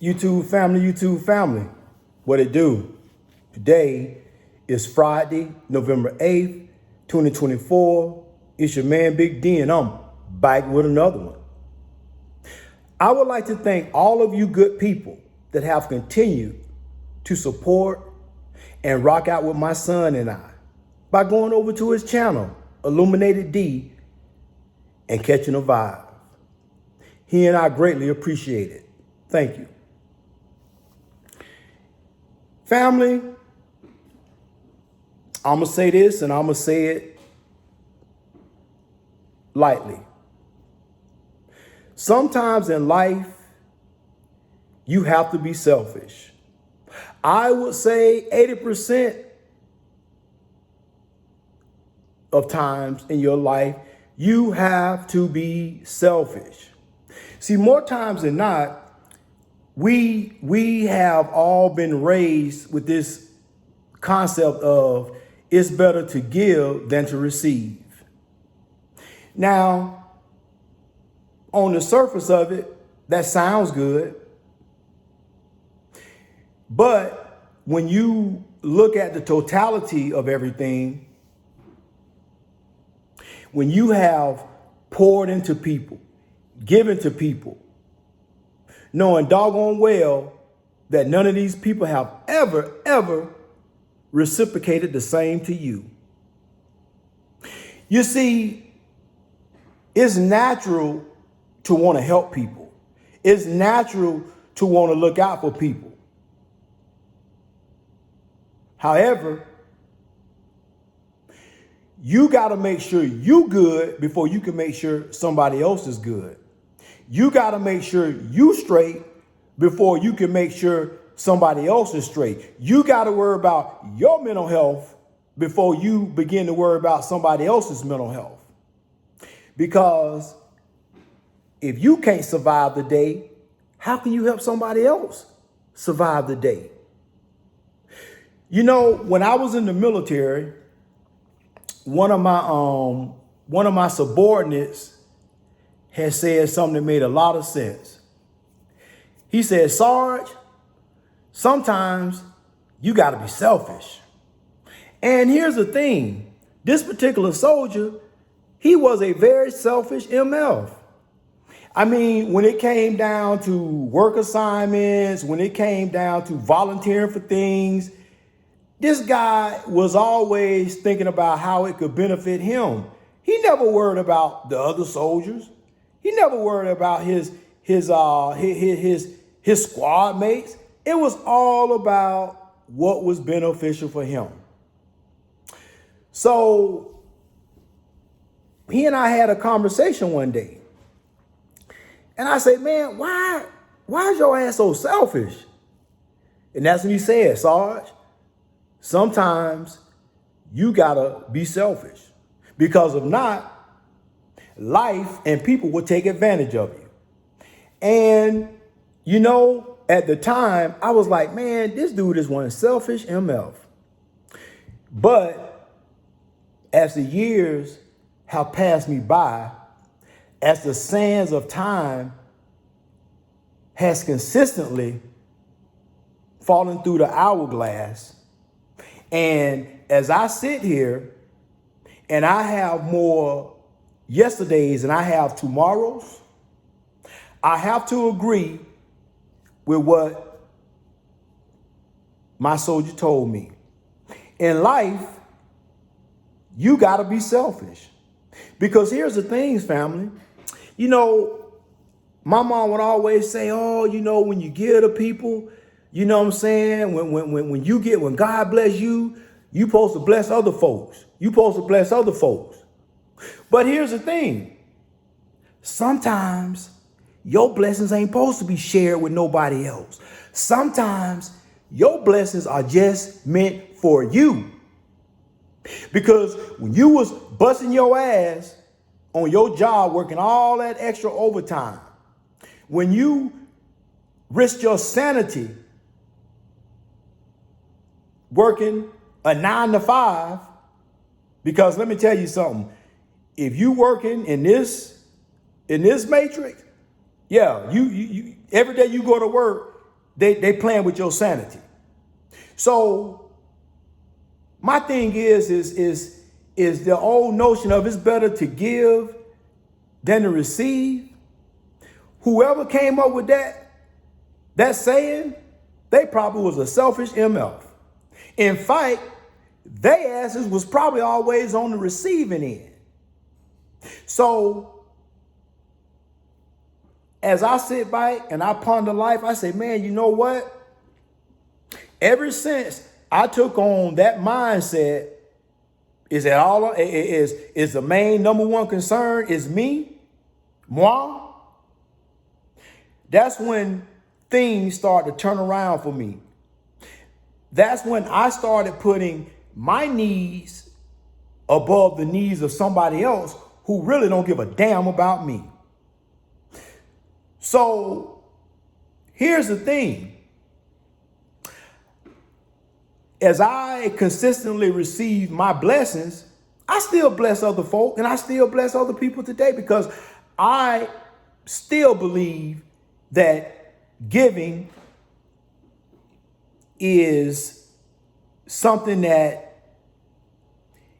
YouTube family, what it do? Today is Friday, November 8th, 2024. It's your man, Big D, and I'm back with another one. I would like to thank all of you good people that have continued to support and rock out with my son and I by going over to his channel, Illuminated D, and catching a vibe. He and I greatly appreciate it. Thank you. Family, I'm going to say this and I'm going to say it lightly. Sometimes in life, you have to be selfish. I would say 80% of times in your life, you have to be selfish. See, more times than not, we have all been raised with this concept of it's better to give than to receive. Now, on the surface of it, that sounds good. But when you look at the totality of everything, when you have poured into people, given to people, knowing doggone well that none of these people have ever reciprocated the same to you. You see, it's natural to want to help people. It's natural to want to look out for people. However, you got to make sure you good before you can make sure somebody else is good. You got to make sure you straight before you can make sure somebody else is straight. You got to worry about your mental health before you begin to worry about somebody else's mental health. Because if you can't survive the day, how can you help somebody else survive the day? You know, when I was in the military, one of my subordinates had said something that made a lot of sense. He said, Sarge, sometimes you got to be selfish. And here's the thing. This particular soldier, he was a very selfish MF. I mean, when it came down to work assignments, when it came down to volunteering for things, this guy was always thinking about how it could benefit him. He never worried about the other soldiers. He never worried about his squad mates. It was all about what was beneficial for him. So he and I had a conversation one day. And I said, man, why is your ass so selfish? And that's when he said, Sarge, sometimes you gotta be selfish, because if not, life and people will take advantage of you. And, you know, at the time, I was like, man, this dude is one selfish MF. But as the years have passed me by, as the sands of time has consistently fallen through the hourglass, and as I sit here and I have more yesterdays and I have tomorrows, I have to agree with what my soldier told me. In life, you got to be selfish. Because here's the thing, family. You know, my mom would always say, oh, you know, when you give to people, you know what I'm saying? When God bless you, you supposed to bless other folks. You supposed to bless other folks. But here's the thing. Sometimes your blessings ain't supposed to be shared with nobody else. Sometimes your blessings are just meant for you. Because when you was busting your ass on your job, working all that extra overtime, when you risked your sanity working a 9 to 5, because let me tell you something, if you working in this matrix, yeah, you every day you go to work, They playing with your sanity. So my thing is the old notion of it's better to give than to receive. Whoever came up with that saying, they probably was a selfish MF. In fact, they asses was probably always on the receiving end. So as I sit back and I ponder life, I say, man, you know what? Ever since I took on that mindset, is that all is the main number one concern is me, moi? That's when things start to turn around for me. That's when I started putting my needs above the needs of somebody else who really don't give a damn about me. So here's the thing. As I consistently receive my blessings, I still bless other folk and I still bless other people today because I still believe that giving is something that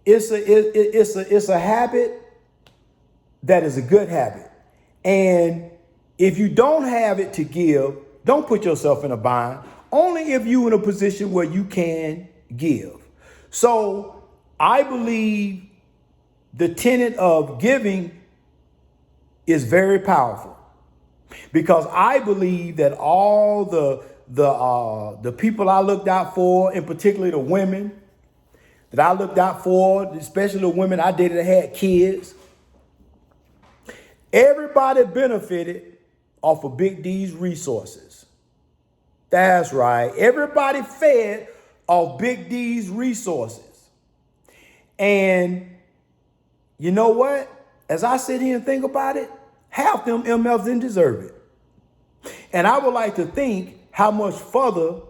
it's a habit that is a good habit. And if you don't have it to give, don't put yourself in a bind. Only if you're in a position where you can give. So I believe the tenet of giving is very powerful because I believe that all the people I looked out for, and particularly the women that I looked out for, especially the women I dated that had kids, everybody benefited off of Big D's resources. That's right. Everybody fed off Big D's resources. And you know what? As I sit here and think about it, half them MFs didn't deserve it. And I would like to think how much further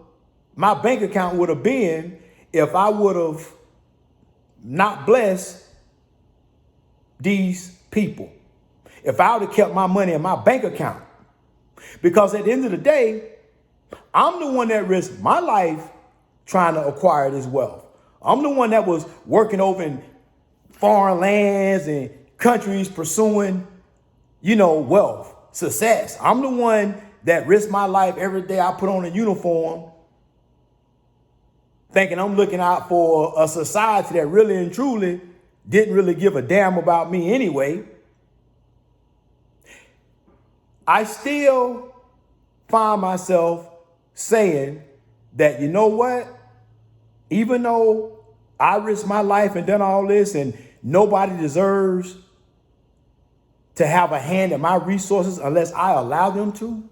my bank account would have been if I would have not blessed these people. If I would have kept my money in my bank account. Because at the end of the day, I'm the one that risked my life trying to acquire this wealth. I'm the one that was working over in foreign lands and countries pursuing, wealth, success. I'm the one that risked my life every day I put on a uniform, thinking I'm looking out for a society that really and truly didn't really give a damn about me anyway. I still find myself saying that, you know what? Even though I risked my life and done all this and nobody deserves to have a hand in my resources unless I allow them to,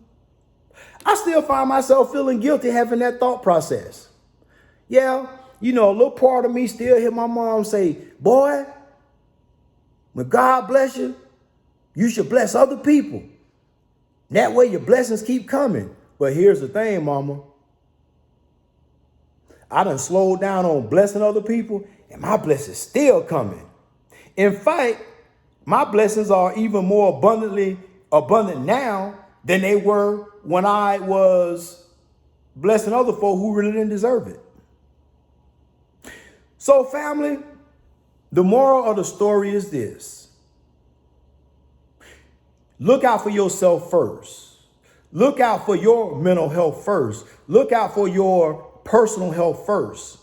I still find myself feeling guilty having that thought process. Yeah, a little part of me still hear my mom say, boy, when God bless you, you should bless other people. That way your blessings keep coming. But here's the thing, mama. I done slowed down on blessing other people and my blessings still coming. In fact, my blessings are even more abundant now than they were when I was blessing other folk who really didn't deserve it. So family, the moral of the story is this. Look out for yourself first. Look out for your mental health first. Look out for your personal health first.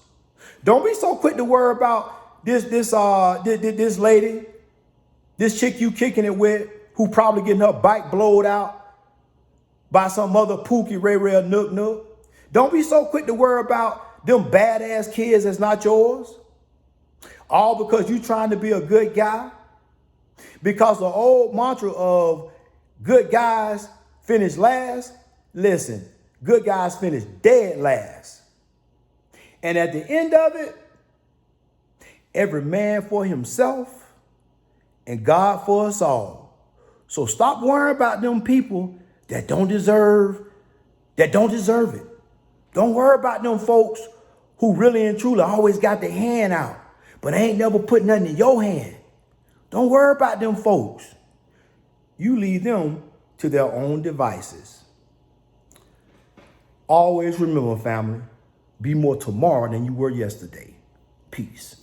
Don't be so quick to worry about this lady, this chick you kicking it with, who probably getting her bike blowed out by some other Pookie Ray Ray Nook Nook. Don't be so quick to worry about them badass kids that's not yours. All because you trying to be a good guy. Because the old mantra of good guys finish last, listen, good guys finish dead last. And at the end of it, every man for himself and God for us all. So stop worrying about them people that don't deserve it. Don't worry about them folks who really and truly always got their hand out, but ain't never put nothing in your hand. Don't worry about them folks. You leave them to their own devices. Always remember, family, be more tomorrow than you were yesterday. Peace.